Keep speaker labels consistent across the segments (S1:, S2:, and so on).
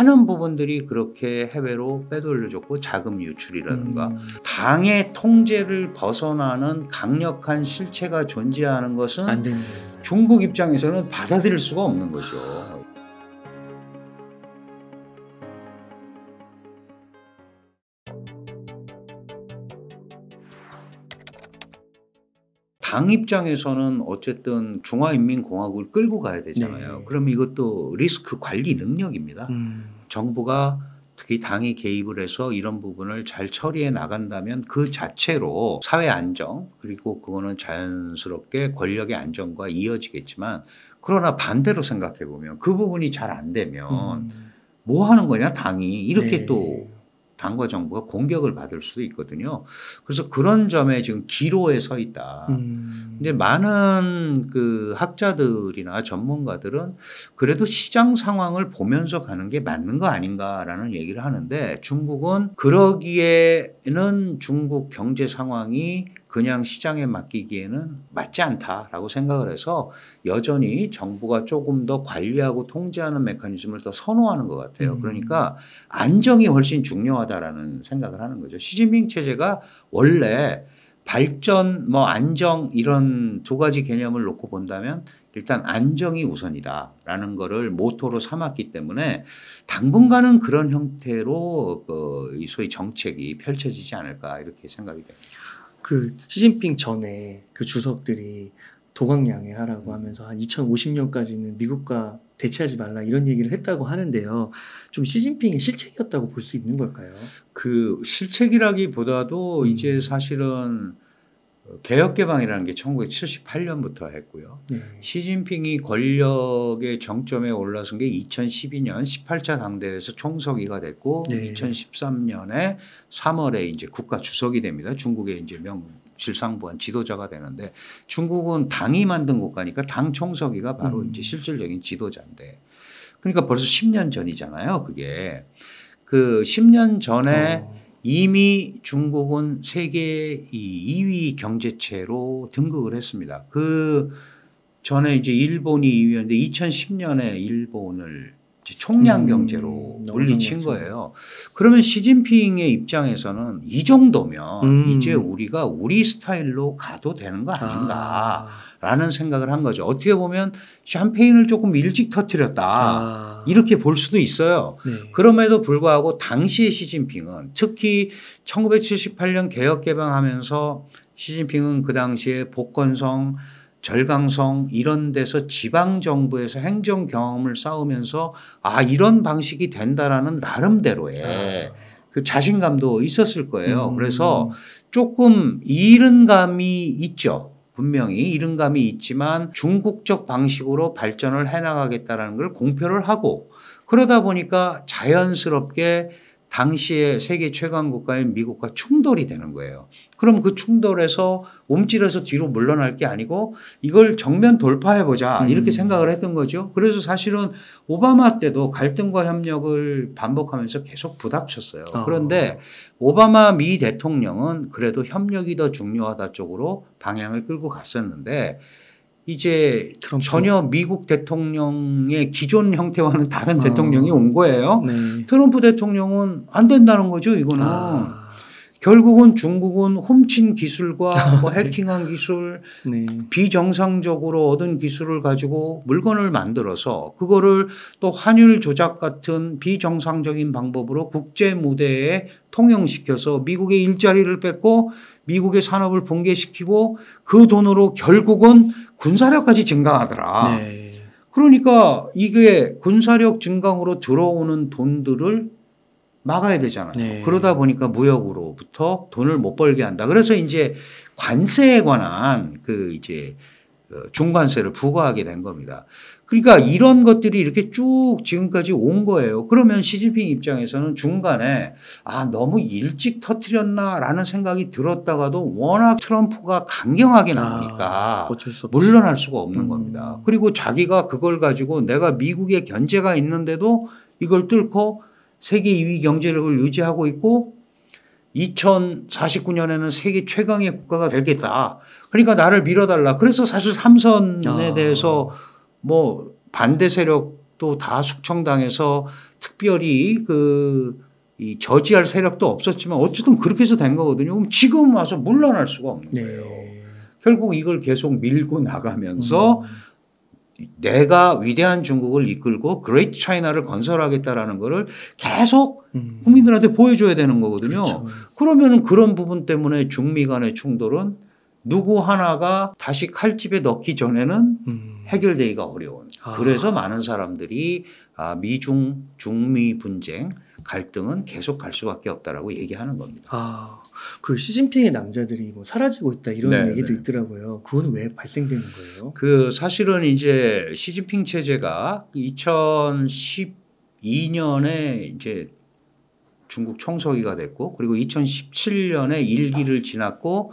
S1: 많은 부분들이 그렇게 해외로 빼돌려졌고 자금 유출이라든가 당의 통제를 벗어나는 강력한 실체가 존재하는 것은
S2: 안 되는 거예요.
S1: 중국 입장에서는 받아들일 수가 없는 거죠. 당 입장에서는 어쨌든 중화인민공화국을 끌고 가야 되잖아요.
S2: 네.
S1: 그러면 이것도 리스크 관리 능력입니다. 정부가 특히 당이 개입을 해서 이런 부분을 잘 처리해 나간다면 그 자체로 사회 안정 그리고 그거는 자연스럽게 권력의 안정과 이어지겠지만 그러나 반대로 생각해 보면 그 부분이 잘 안 되면 뭐 하는 거냐 당이 이렇게
S2: 네.
S1: 또 당과 정부가 공격을 받을 수도 있거든요. 그래서 그런 점에 지금 기로에 서 있다. 근데 많은 그 학자들이나 전문가들은 그래도 시장 상황을 보면서 가는 게 맞는 거 아닌가라는 얘기를 하는데 중국은 그러기에는 중국 경제 상황이 그냥 시장에 맡기기에는 맞지 않다라고 생각을 해서 여전히 정부가 조금 더 관리하고 통제하는 메커니즘을 더 선호하는 것 같아요. 그러니까 안정이 훨씬 중요하다라는 생각을 하는 거죠. 시진핑 체제가 원래 발전, 안정 이런 두 가지 개념을 놓고 본다면 일단 안정이 우선이다라는 거를 모토로 삼았기 때문에 당분간은 그런 형태로 이 소위 정책이 펼쳐지지 않을까 이렇게 생각이 됩니다.
S2: 그 시진핑 전에 그 주석들이 도광양해 하라고 하면서 한 2050년까지는 미국과 대치하지 말라 이런 얘기를 했다고 하는데요. 좀 시진핑의 실책이었다고 볼 수 있는 걸까요?
S1: 그 실책이라기보다도 이제 사실은 개혁개방이라는 게 1978년부터 했고요.
S2: 네.
S1: 시진핑이 권력의 정점에 올라선 게 2012년 18차 당대회에서 총서기가 됐고
S2: 네.
S1: 2013년에 3월에 이제 국가 주석이 됩니다. 중국의 이제 명실상부한 지도자가 되는데 중국은 당이 만든 국가니까 당 총서기가 바로 이제 실질적인 지도자인데 그러니까 벌써 10년 전이잖아요. 그게 그 10년 전에 이미 중국은 세계 2위 경제체로 등극을 했습니다. 그 전에 이제 일본이 2위였는데 2010년에 일본을 총량 경제로 물리친 거예요. 그러면 시진핑의 입장에서는 이 정도면 이제 우리가 우리 스타일로 가도 되는 거 아닌가라는 생각을 한 거죠. 어떻게 보면 샴페인을 조금 일찍 터뜨렸다. 이렇게 볼 수도 있어요.
S2: 네.
S1: 그럼에도 불구하고 당시의 시진핑은 특히 1978년 개혁개방하면서 시진핑은 그 당시에 복건성 절강성 이런 데서 지방정부에서 행정 경험을 쌓으면서 이런 방식이 된다라는 나름대로의 그 자신감도 있었을 거예요. 그래서 조금 잃은 감이 있죠. 분명히 잃은 감이 있지만 중국적 방식으로 발전을 해나가겠다는 걸 공표를 하고 그러다 보니까 자연스럽게 당시에 세계 최강 국가인 미국과 충돌이 되는 거예요. 그럼 그 충돌에서 옴찔해서 뒤로 물러날 게 아니고 이걸 정면 돌파해보자 이렇게 생각을 했던 거죠. 그래서 사실은 오바마 때도 갈등과 협력을 반복하면서 계속 부닥쳤어요. 그런데 오바마 미 대통령은 그래도 협력이 더 중요하다 쪽으로 방향을 끌고 갔었는데 이제 전혀 미국 대통령의 기존 형태와는 다른 대통령이 온 거예요.
S2: 네.
S1: 트럼프 대통령은 안 된다는 거죠. 이거는. 결국은 중국은 훔친 기술과 해킹한 기술,
S2: 네.
S1: 비정상적으로 얻은 기술을 가지고 물건을 만들어서 그거를 또 환율 조작 같은 비정상적인 방법으로 국제 무대에 통용시켜서 미국의 일자리를 뺏고 미국의 산업을 붕괴시키고 그 돈으로 결국은 군사력까지 증강하더라.
S2: 네.
S1: 그러니까 이게 군사력 증강으로 들어오는 돈들을 막아야 되잖아요.
S2: 네.
S1: 그러다 보니까 무역으로부터 돈을 못 벌게 한다. 그래서 이제 관세에 관한 그 이제 중관세를 부과하게 된 겁니다. 그러니까 이런 것들이 이렇게 쭉 지금까지 온 거예요. 그러면 시진핑 입장에서는 중간에 너무 일찍 터뜨렸나라는 생각이 들었다가도 워낙 트럼프가 강경하게 나오니까 물러날 수가 없는 겁니다. 그리고 자기가 그걸 가지고 내가 미국의 견제가 있는데도 이걸 뚫고 세계 2위 경제력을 유지하고 있고 2049년에는 세계 최강의 국가가 되겠다. 그러니까 나를 밀어달라. 그래서 사실 삼선에 대해서 반대 세력도 다 숙청당해서 특별히 이 저지할 세력도 없었지만 어쨌든 그렇게 해서 된 거거든요. 그럼 지금 와서 물러날 수가 없는 거예요.
S2: 네.
S1: 결국 이걸 계속 밀고 나가면서 내가 위대한 중국을 이끌고 그레이트 차이나를 건설하겠다라는 거를 계속 국민들한테 보여줘야 되는 거거든요.
S2: 그렇죠.
S1: 그러면은 그런 부분 때문에 중미 간의 충돌은 누구 하나가 다시 칼집에 넣기 전에는 해결되기가 어려운. 그래서 많은 사람들이 미중 중미 분쟁 갈등은 계속 갈 수밖에 없다라고 얘기하는 겁니다.
S2: 그 시진핑의 남자들이 뭐 사라지고 있다 이런
S1: 네,
S2: 얘기도
S1: 네.
S2: 있더라고요. 그건 왜 발생되는 거예요?
S1: 사실은 이제 시진핑 체제가 2012년에 이제 중국 총서기가 됐고 그리고 2017년에 1기를 지났고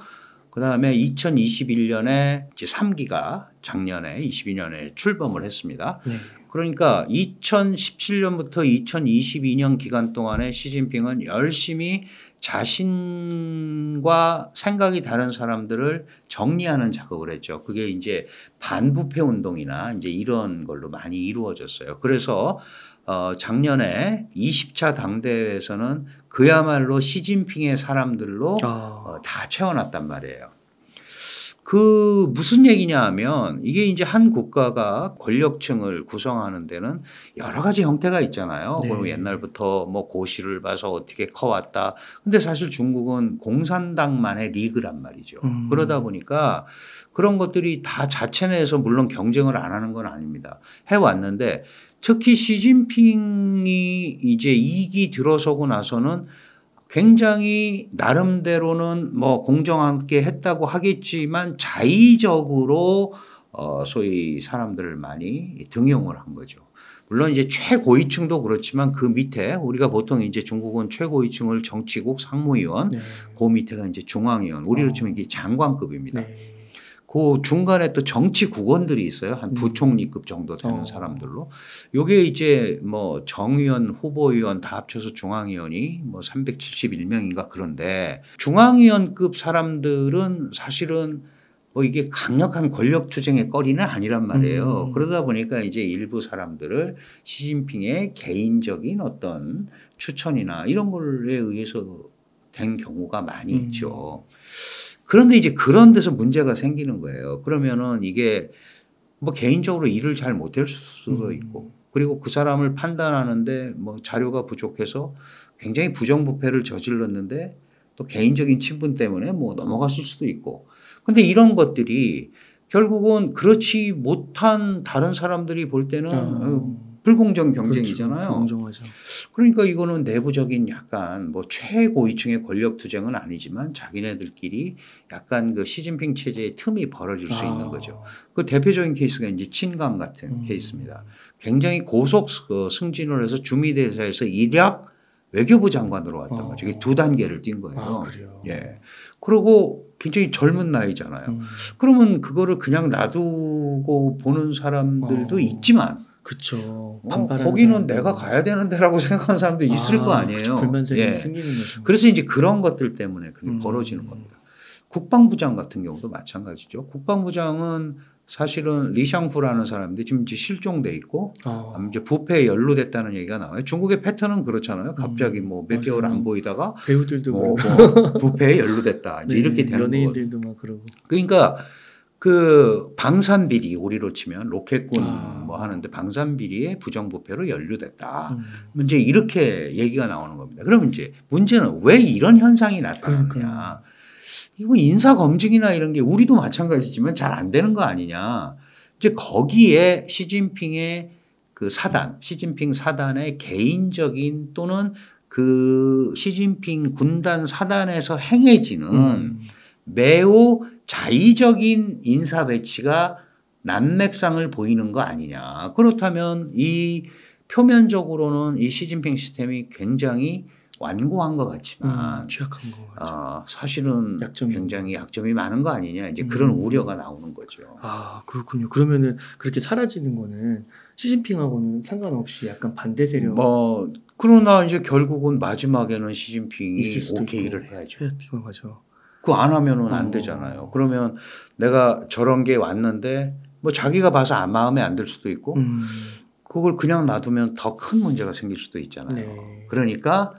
S1: 그다음에 2021년에 이제 3기가 작년에 22년에 출범을 했습니다.
S2: 네.
S1: 그러니까 2017년부터 2022년 기간 동안에 시진핑은 열심히 자신과 생각이 다른 사람들을 정리하는 작업을 했죠. 그게 이제 반부패 운동이나 이제 이런 걸로 많이 이루어졌어요. 그래서 작년에 20차 당대회에서는 그야말로 시진핑의 사람들로 다 채워놨단 말이에요. 무슨 얘기냐 하면 이게 이제 한 국가가 권력층을 구성하는 데는 여러 가지 형태가 있잖아요.
S2: 네.
S1: 그럼 옛날부터 뭐 고시를 봐서 어떻게 커왔다. 근데 사실 중국은 공산당만의 리그란 말이죠. 그러다 보니까 그런 것들이 다 자체 내에서 물론 경쟁을 안 하는 건 아닙니다. 해왔는데 특히 시진핑이 이제 2기 들어서고 나서는 굉장히 나름대로는 뭐 공정하게 했다고 하겠지만 자의적으로 소위 사람들을 많이 등용을 한 거죠. 물론 이제 최고위층도 그렇지만 그 밑에 우리가 보통 이제 중국은 최고위층을 정치국 상무위원,
S2: 네.
S1: 그 밑에가 이제 중앙위원, 우리로 치면 이게 장관급입니다.
S2: 네.
S1: 그 중간에 또 정치 국원들이 있어요. 한 부총리급 정도 되는 사람들로. 요게 이제 뭐 정의원, 후보위원 다 합쳐서 중앙위원이 뭐 371명인가 그런데 중앙위원급 사람들은 사실은 뭐 이게 강력한 권력 투쟁의 거리는 아니란 말이에요. 그러다 보니까 이제 일부 사람들을 시진핑의 개인적인 어떤 추천이나 이런 걸에 의해서 된 경우가 많이 있죠. 그런데 이제 그런 데서 문제가 생기는 거예요. 그러면은 이게 뭐 개인적으로 일을 잘 못할 수도 있고 그리고 그 사람을 판단하는데 뭐 자료가 부족해서 굉장히 부정부패를 저질렀는데 또 개인적인 친분 때문에 뭐 넘어갔을 수도 있고. 근데 이런 것들이 결국은 그렇지 못한 다른 사람들이 볼 때는 불공정 경쟁이잖아요.
S2: 그렇죠. 불공정하죠.
S1: 그러니까 이거는 내부적인 약간 뭐 최고위층의 권력 투쟁은 아니지만 자기네들끼리 약간 그 시진핑 체제의 틈이 벌어질 수 있는 거죠. 그 대표적인 케이스가 이제 친강 같은 케이스입니다. 굉장히 고속 승진을 해서 주미대사에서 일약 외교부 장관으로 왔단 말이죠. 이게 2단계를 뛴 거예요.
S2: 그래요.
S1: 예. 그리고 굉장히 젊은 나이잖아요. 그러면 그거를 그냥 놔두고 보는 사람들도 있지만
S2: 그렇죠.
S1: 거기는 사람들. 내가 가야 되는 데라고 생각하는 사람도 있을 거 아니에요.
S2: 그렇죠. 불만성이 생기는 거죠.
S1: 그래서 이제 그런 것들 때문에 그게 벌어지는 겁니다. 국방부장 같은 경우도 마찬가지죠. 국방부장은 사실은 리샹푸라는 사람인데 지금 이제 실종돼 있고 이제 부패에 연루됐다는 얘기가 나와요. 중국의 패턴은 그렇잖아요. 갑자기 뭐 몇 개월 안 보이다가
S2: 배우들도
S1: 뭐 부패에 연루됐다. 이제
S2: 네,
S1: 이렇게 되는 거예요.
S2: 연예인들도 막 그러고.
S1: 그러니까 그 방산비리 우리로 치면 로켓군 뭐 하는데 방산비리에 부정부패로 연루됐다. 이제 이렇게 얘기가 나오는 겁니다. 그러면 이제 문제는 왜 이런 현상이 나타나느냐. 이거 인사 검증이나 이런 게 우리도 마찬가지지만 잘 안 되는 거 아니냐. 이제 거기에 시진핑의 그 사단, 시진핑 사단의 개인적인 또는 그 시진핑 군단 사단에서 행해지는 매우 자의적인 인사 배치가 난맥상을 보이는 거 아니냐. 그렇다면 이 표면적으로는 이 시진핑 시스템이 굉장히 완고한 것 같지만
S2: 취약한 것 같죠.
S1: 사실은 굉장히 약점이 많은 거 아니냐. 이제 그런 우려가 나오는 거죠.
S2: 그렇군요. 그러면은 그렇게 사라지는 거는 시진핑하고는 상관없이 약간 반대 세력.
S1: 그러나 이제 결국은 마지막에는 시진핑이 오케이를 해야죠.
S2: 맞아.
S1: 그거 안 하면은 안 되잖아요. 그러면 내가 저런 게 왔는데 뭐 자기가 봐서 마음에 안 들 수도 있고 그걸 그냥 놔두면 더 큰 문제가 생길 수도 있잖아요.
S2: 네.
S1: 그러니까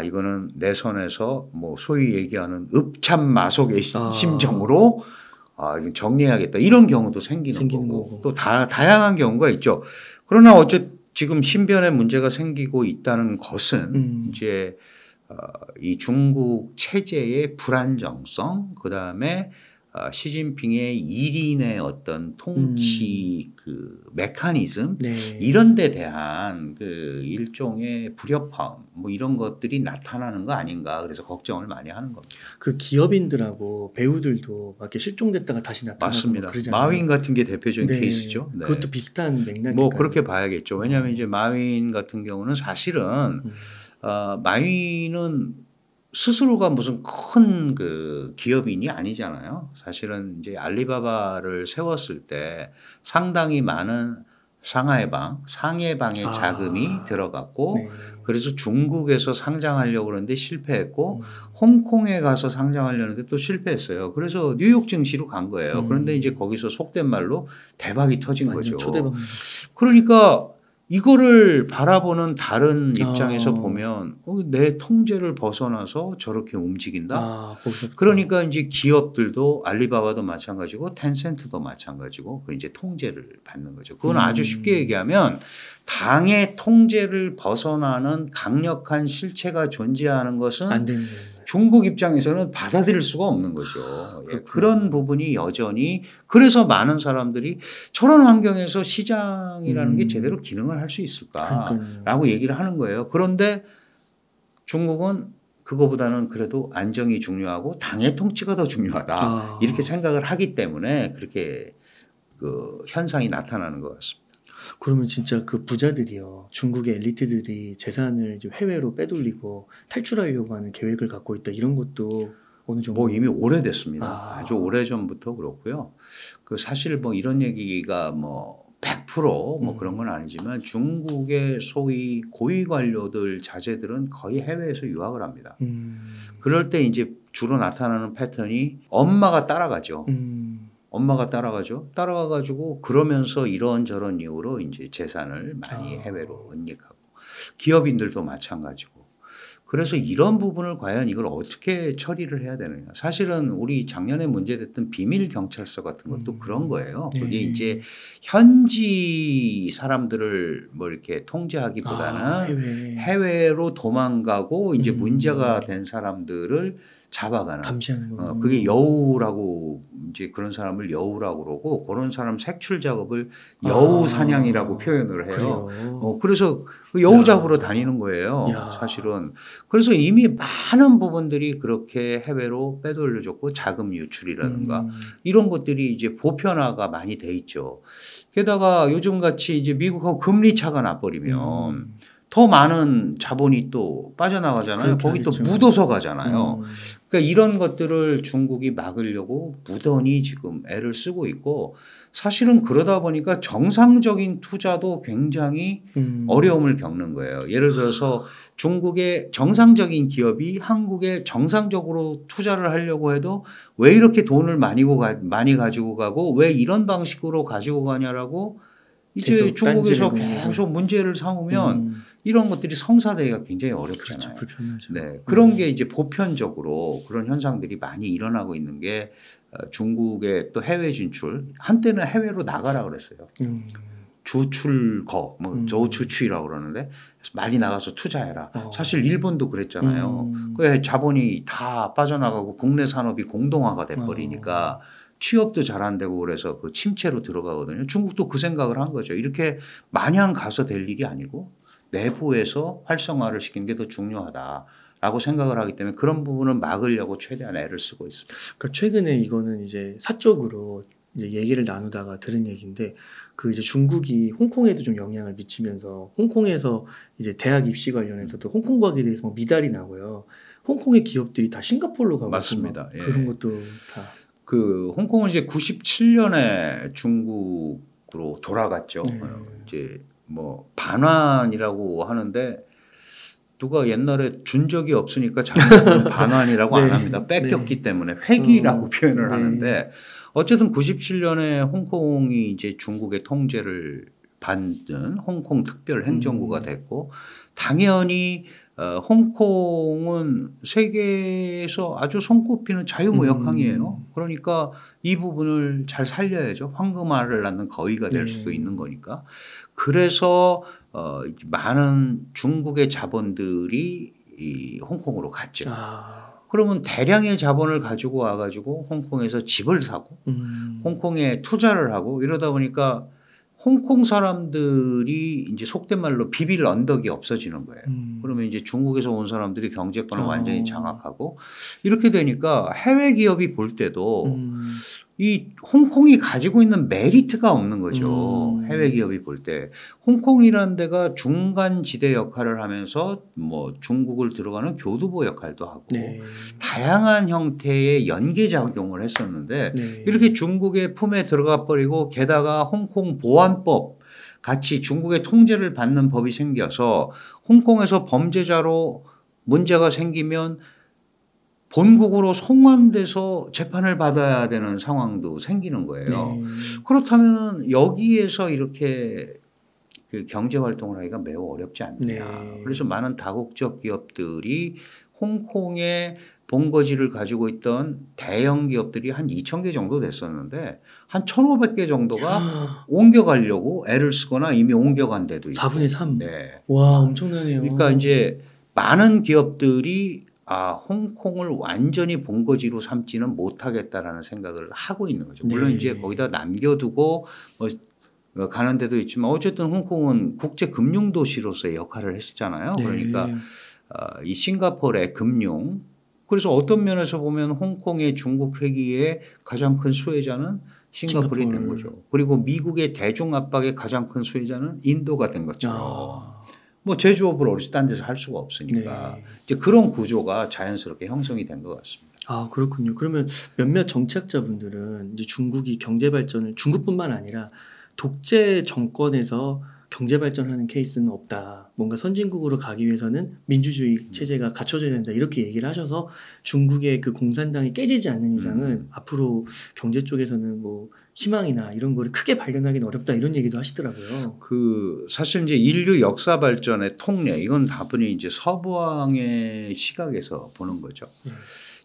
S1: 이거는 내 손에서 뭐 소위 얘기하는 읍참마속의 심정으로 이거 정리해야겠다 이런 경우도 생기는 거고 또 다양한 경우가 있죠. 그러나 지금 신변에 문제가 생기고 있다는 것은 이제 이 중국 체제의 불안정성, 그 다음에 시진핑의 1인의 어떤 통치 그 메커니즘
S2: 네.
S1: 이런 데 대한 그 일종의 불협화음 뭐 이런 것들이 나타나는 거 아닌가 그래서 걱정을 많이 하는 겁니다.
S2: 그 기업인들하고 배우들도 막 이렇게 실종됐다가 다시 나타나고
S1: 맞습니다.
S2: 그러잖아요.
S1: 마윈 같은 게 대표적인
S2: 네.
S1: 케이스죠. 네.
S2: 그것도 비슷한 맥락이니까요.
S1: 뭐 그렇게 봐야겠죠. 왜냐하면 이제 마윈 같은 경우는 사실은 마윈은 스스로가 무슨 큰 그 기업인이 아니잖아요. 사실은 이제 알리바바를 세웠을 때 상당히 많은 상해방의 자금이 들어갔고
S2: 네.
S1: 그래서 중국에서 상장하려고 그러는데 실패했고 홍콩에 가서 상장하려는데 또 실패했어요. 그래서 뉴욕 증시로 간 거예요. 그런데 이제 거기서 속된 말로 대박이 터진 거죠.
S2: 초대박.
S1: 그러니까 이거를 바라보는 다른 입장에서 보면 내 통제를 벗어나서 저렇게 움직인다. 그러니까 이제 기업들도 알리바바도 마찬가지고 텐센트도 마찬가지고 그 이제 통제를 받는 거죠. 그건 아주 쉽게 얘기하면 당의 통제를 벗어나는 강력한 실체가 존재하는 것은
S2: 안 되는 거예요.
S1: 중국 입장에서는 받아들일 수가 없는 거죠. 그런 부분이 여전히 그래서 많은 사람들이 저런 환경에서 시장이라는 게 제대로 기능을 할 수 있을까라고 얘기를 하는 거예요. 그런데 중국은 그거보다는 그래도 안정이 중요하고 당의 통치가 더 중요하다 이렇게 생각을 하기 때문에 그렇게 그 현상이 나타나는 것 같습니다.
S2: 그러면 진짜 그 부자들이요, 중국의 엘리트들이 재산을 이제 해외로 빼돌리고 탈출하려고 하는 계획을 갖고 있다 이런 것도 어느 정도
S1: 뭐 이미 오래됐습니다. 아주 오래 전부터 그렇고요. 그 사실 뭐 이런 얘기가 뭐 100% 그런 건 아니지만 중국의 소위 고위 관료들 자제들은 거의 해외에서 유학을 합니다. 그럴 때 이제 주로 나타나는 패턴이 엄마가 따라가죠. 엄마가 따라가가지고 그러면서 이런저런 이유로 이제 재산을 많이 해외로 은닉하고 기업인들도 마찬가지고. 그래서 이런 부분을 과연 이걸 어떻게 처리를 해야 되느냐. 사실은 우리 작년에 문제됐던 비밀 경찰서 같은 것도 그런 거예요. 그게 이제 현지 사람들을 뭐 이렇게 통제하기보다는 해외로 도망가고 이제 문제가 된 사람들을 잡아가는
S2: 감시하는 거.
S1: 그게 여우라고 이제 그런 사람을 여우라고 그러고 그런 사람 색출 작업을 여우 사냥이라고 표현을 해요. 그래서 그 여우 잡으러 다니는 거예요. 사실은. 그래서 이미 많은 부분들이 그렇게 해외로 빼돌려졌고 자금 유출이라든가 이런 것들이 이제 보편화가 많이 돼 있죠. 게다가 요즘 같이 이제 미국하고 금리 차가 나버리면 더 많은 자본이 또 빠져나가잖아요. 거기 또 묻어서 가잖아요. 그러니까 이런 것들을 중국이 막으려고 무던히 지금 애를 쓰고 있고 사실은 그러다 보니까 정상적인 투자도 굉장히 어려움을 겪는 거예요. 예를 들어서 중국의 정상적인 기업이 한국에 정상적으로 투자를 하려고 해도 왜 이렇게 돈을 많이 가지고 가고 왜 이런 방식으로 가지고 가냐라고 이제 중국에서 계속 문제를 삼으면 이런 것들이 성사되기가 굉장히 어렵잖아요.
S2: 그렇죠. 불편하죠.
S1: 네, 그런 게 이제 보편적으로 그런 현상들이 많이 일어나고 있는 게 중국의 또 해외 진출 한때는 해외로 나가라 그랬어요. 주출거 뭐 저주추이라고 그러는데 많이 나가서 투자해라. 사실 일본도 그랬잖아요. 그 자본이 다 빠져나가고 국내 산업이 공동화가 돼버리니까 취업도 잘 안 되고 그래서 그 침체로 들어가거든요. 중국도 그 생각을 한 거죠. 이렇게 마냥 가서 될 일이 아니고 내부에서 활성화를 시키는 게 더 중요하다라고 생각을 하기 때문에 그런 부분은 막으려고 최대한 애를 쓰고 있습니다.
S2: 그러니까 최근에 이거는 이제 사적으로 이제 얘기를 나누다가 들은 얘기인데 그 이제 중국이 홍콩에도 좀 영향을 미치면서 홍콩에서 이제 대학 입시 관련해서도 홍콩 가기에 대해서 뭐 미달이 나고요. 홍콩의 기업들이 다 싱가포르로 가고
S1: 맞습니다.
S2: 예. 그런 것도 다.
S1: 그 홍콩은 이제 97년에 중국으로 돌아갔죠. 이제 뭐 반환이라고 하는데 누가 옛날에 준 적이 없으니까 자기는 반환이라고 안 합니다. 뺏겼기 때문에 회기라고 표현을 하는데 어쨌든 97년에 홍콩이 이제 중국의 통제를 받는 홍콩 특별 행정구가 됐고 당연히 홍콩은 세계에서 아주 손꼽히는 자유무역항이에요. 그러니까 이 부분을 잘 살려야죠. 황금알을 낳는 거위가 될 수도 있는 거니까. 그래서 많은 중국의 자본들이 이 홍콩으로 갔죠. 그러면 대량의 자본을 가지고 와가지고 홍콩에서 집을 사고 홍콩에 투자를 하고 이러다 보니까 홍콩 사람들이 이제 속된 말로 비빌 언덕이 없어지는 거예요. 그러면 이제 중국에서 온 사람들이 경제권을 완전히 장악하고 이렇게 되니까 해외 기업이 볼 때도 이 홍콩이 가지고 있는 메리트가 없는 거죠. 해외 기업이 볼 때 홍콩이라는 데가 중간 지대 역할을 하면서 뭐 중국을 들어가는 교두보 역할도 하고 다양한 형태의 연계 작용을 했었는데 이렇게 중국의 품에 들어가 버리고 게다가 홍콩 보안법 같이 중국의 통제를 받는 법이 생겨서 홍콩에서 범죄자로 문제가 생기면 본국으로 송환돼서 재판을 받아야 되는 상황도 생기는 거예요. 그렇다면 여기에서 이렇게 그 경제 활동을 하기가 매우 어렵지 않느냐. 그래서 많은 다국적 기업들이 홍콩에 본거지를 가지고 있던 대형 기업들이 한 2,000개 정도 됐었는데 한 1,500개 정도가 옮겨가려고 애를 쓰거나 이미 옮겨간 데도 있고.
S2: 4분의 3.
S1: 네.
S2: 와, 엄청나네요.
S1: 그러니까 이제 많은 기업들이 홍콩을 완전히 본거지로 삼지는 못하겠다라는 생각을 하고 있는 거죠. 물론 이제 거기다 남겨두고 가는 데도 있지만 어쨌든 홍콩은 국제 금융 도시로서의 역할을 했었잖아요. 그러니까 이 싱가포르의 금융 그래서 어떤 면에서 보면 홍콩의 중국 회기의 가장 큰 수혜자는 싱가포르이 된 거죠. 그리고 미국의 대중 압박의 가장 큰 수혜자는 인도가 된 것처럼. 뭐 제조업을 어디서 딴 데서 할 수가 없으니까 이제 그런 구조가 자연스럽게 형성이 된 것 같습니다.
S2: 아, 그렇군요. 그러면 몇몇 정치학자분들은 이제 중국이 경제 발전을 중국뿐만 아니라 독재 정권에서 경제 발전하는 케이스는 없다. 뭔가 선진국으로 가기 위해서는 민주주의 체제가 갖춰져야 된다. 이렇게 얘기를 하셔서 중국의 그 공산당이 깨지지 않는 이상은 앞으로 경제 쪽에서는 뭐 희망이나 이런 거를 크게 발견하기는 어렵다. 이런 얘기도 하시더라고요.
S1: 그 사실 이제 인류 역사 발전의 통례 이건 다분히 이제 서부왕의 시각에서 보는 거죠.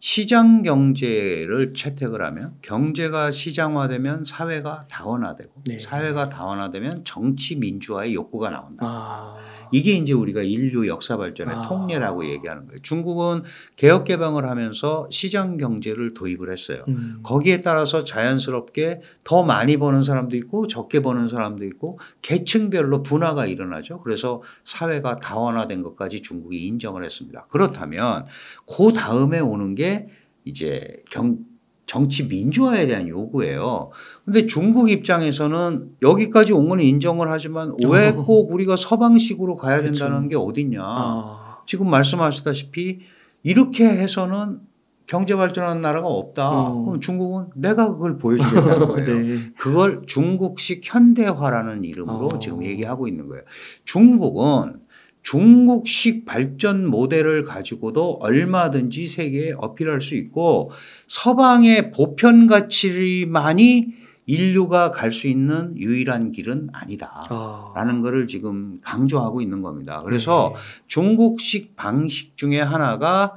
S1: 시장 경제를 채택을 하면 경제가 시장화되면 사회가 다원화되고 사회가 다원화되면 정치 민주화의 욕구가 나온다. 이게 이제 우리가 인류 역사 발전의 통례라고 얘기하는 거예요. 중국은 개혁 개방을 하면서 시장 경제를 도입을 했어요. 거기에 따라서 자연스럽게 더 많이 버는 사람도 있고 적게 버는 사람도 있고 계층별로 분화가 일어나죠. 그래서 사회가 다원화된 것까지 중국이 인정을 했습니다. 그렇다면 그 다음에 오는 게 이제 정치 민주화에 대한 요구예요. 근데 중국 입장에서는 여기까지 온 건 인정을 하지만 왜 꼭 우리가 서방식으로 가야 된다는 게 어딨냐. 지금 말씀하셨다시피 이렇게 해서는 경제 발전하는 나라가 없다. 그럼 중국은 내가 그걸 보여주겠다는 거예요. 그걸 중국식 현대화라는 이름으로 지금 얘기하고 있는 거예요. 중국은 중국식 발전 모델을 가지고도 얼마든지 세계에 어필할 수 있고 서방의 보편 가치만이 인류가 갈 수 있는 유일한 길은 아니다라는 것을 지금 강조하고 있는 겁니다. 그래서 중국식 방식 중에 하나가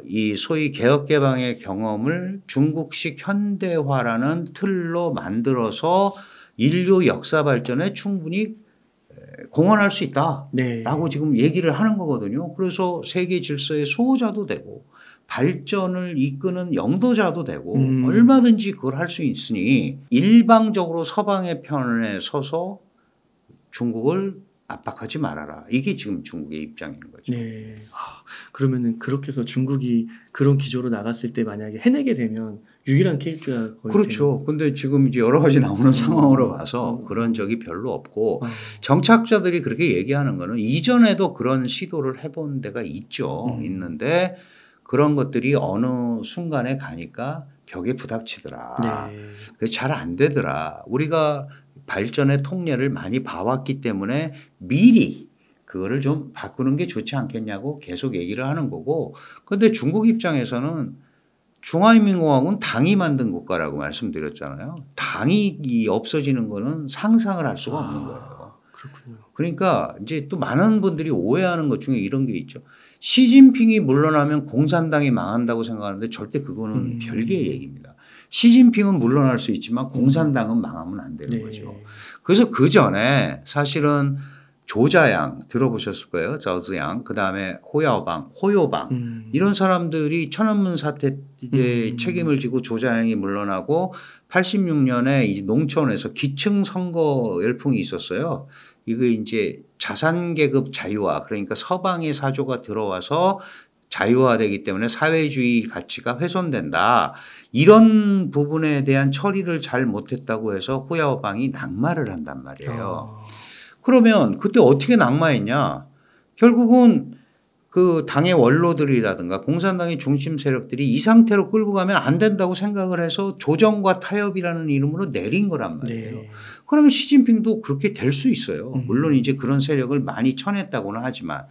S1: 이 소위 개혁 개방의 경험을 중국식 현대화라는 틀로 만들어서 인류 역사 발전에 충분히 공헌할 수 있다라고 지금 얘기를 하는 거거든요. 그래서 세계 질서의 수호자도 되고 발전을 이끄는 영도자도 되고 얼마든지 그걸 할 수 있으니 일방적으로 서방의 편에 서서 중국을 압박하지 말아라. 이게 지금 중국의 입장인 거죠.
S2: 그러면은 그렇게 해서 중국이 그런 기조로 나갔을 때 만약에 해내게 되면 유일한 케이스가 거의
S1: 그렇죠. 근데 지금 이제 여러 가지 나오는 상황으로 봐서 그런 적이 별로 없고 정치학자들이 그렇게 얘기하는 거는 이전에도 그런 시도를 해본 데가 있죠. 있는데 그런 것들이 어느 순간에 가니까 벽에 부닥치더라. 그래서 잘 안 되더라. 우리가 발전의 통례를 많이 봐왔기 때문에 미리 그거를 좀 바꾸는 게 좋지 않겠냐고 계속 얘기를 하는 거고. 그런데 중국 입장에서는 중화인민공화국은 당이 만든 국가라고 말씀드렸잖아요. 당이 없어지는 거는 상상을 할 수가 없는 거예요.
S2: 그렇군요.
S1: 그러니까 이제 또 많은 분들이 오해하는 것 중에 이런 게 있죠. 시진핑이 물러나면 공산당이 망한다고 생각하는데 절대 그거는 별개의 얘기입니다. 시진핑은 물러날 수 있지만 공산당은 망하면 안 되는 거죠. 그래서 그 전에 사실은 조자양 들어보셨을 거예요. 자오즈양, 그다음에 호야오방, 호요방 이런 사람들이 천안문 사태 책임을 지고 조자양이 물러나고 86년에 이제 농촌에서 기층 선거 열풍이 있었어요. 이거 이제 자산 계급 자유화, 그러니까 서방의 사조가 들어와서 자유화되기 때문에 사회주의 가치가 훼손된다. 이런 부분에 대한 처리를 잘 못했다고 해서 호야오방이 낙마를 한단 말이에요. 그러면 그때 어떻게 낙마했냐? 결국은 그 당의 원로들이라든가 공산당의 중심 세력들이 이 상태로 끌고 가면 안 된다고 생각을 해서 조정과 타협이라는 이름으로 내린 거란 말이에요.
S2: 네.
S1: 그러면 시진핑도 그렇게 될 수 있어요. 물론 이제 그런 세력을 많이 쳐냈다고는 하지만.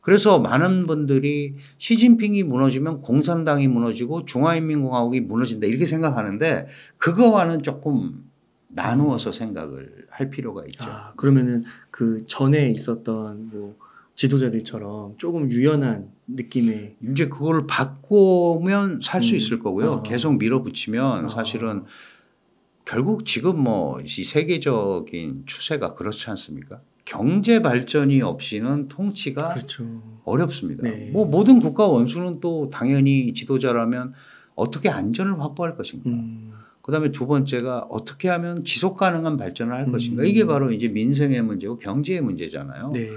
S1: 그래서 많은 분들이 시진핑이 무너지면 공산당이 무너지고 중화인민공화국이 무너진다 이렇게 생각하는데 그거와는 조금 나누어서 생각을 할 필요가 있죠.
S2: 그러면은 그 전에 있었던 뭐 지도자들처럼 조금 유연한 느낌의
S1: 이제 그걸 바꾸면 살 수 있을 거고요. 계속 밀어붙이면 사실은 결국 지금 뭐 이 세계적인 추세가 그렇지 않습니까? 경제 발전이 없이는 통치가
S2: 그렇죠.
S1: 어렵습니다.
S2: 네.
S1: 뭐 모든 국가 원수는 또 당연히 지도자라면 어떻게 안전을 확보할 것인가. 그다음에 두 번째가 어떻게 하면 지속 가능한 발전을 할 것인가. 이게 바로 이제 민생의 문제고 경제의 문제잖아요.
S2: 네.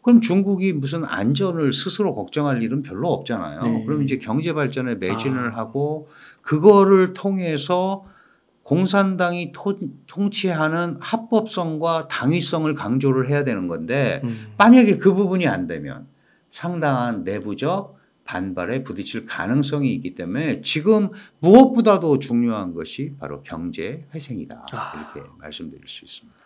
S1: 그럼 중국이 무슨 안전을 스스로 걱정할 일은 별로 없잖아요.
S2: 네.
S1: 그럼 이제 경제 발전에 매진을 하고 그거를 통해서 공산당이 통치하는 합법성과 당위성을 강조를 해야 되는 건데 만약에 그 부분이 안 되면 상당한 내부적 반발에 부딪힐 가능성이 있기 때문에 지금 무엇보다도 중요한 것이 바로 경제 회생이다. 이렇게 말씀드릴 수 있습니다.